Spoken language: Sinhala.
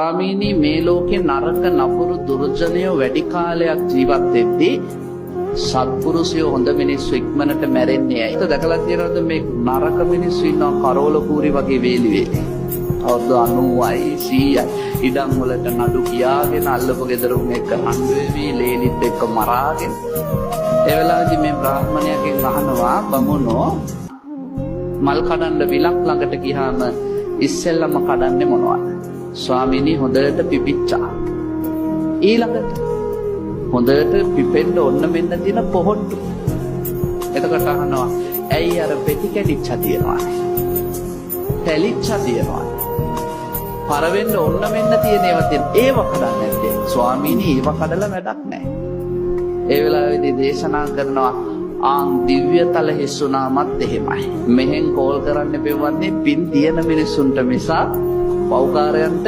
ස්වාමීනි මේ ලෝකේ නරක නපුරු දුර්ජනයෝ වැඩි කාලයක් ජීවත් වෙද්දී සත්පුරුෂයෝ හොඳ මිනිස්සු ඉක්මනට මැරෙන්නේ ඇයි? ඒක දැකලා තියෙනවද මේ නරක මිනිස්සු ඉන්නවා කරෝල කූරි වගේ වේලි වේලි. අවුරුදු 90යි 100යි ඉඩම් වලට නඩු කියාගෙන අල්ලපු ගෙදරුන් එක්ක හංගෙවි ලේලිත් එක්ක මරාගෙන. ඒ වෙලාවේදී මේ බ්‍රාහ්මණයාගෙන් අහනවා බමුණෝ මල් කඩන්න විලක් ළඟට ගියාම ඉස්සෙල්ලම කඩන්නේ මොනවද? ස්වාමීනි හොඳට පිපිච්චා. ඊළඟට හොඳට පිපෙන්න ඔන්න මෙන්න තියෙන පොහොට්ටු. එතකොට අහනවා ඇයි අර පෙති කැඩිච්චා තියනවානේ? පැලිච්චා තියනවානේ. පරවෙන්න ඔන්න මෙන්න තියෙන ඒවා තියෙන ඒව කඩන්නේ නැත්තේ. ස්වාමීනි ඒව කඩලා වැඩක් නැහැ. ඒ වෙලාවේදී දේශනා කරනවා දිව්‍යතල හිස්සුනාමත් එහෙමයි. මෙහෙන් කෝල් කරන්න බෙවන්නේ පින් තියෙන මිනිස්සුන්ට මිසක් පෞකාරයන්ට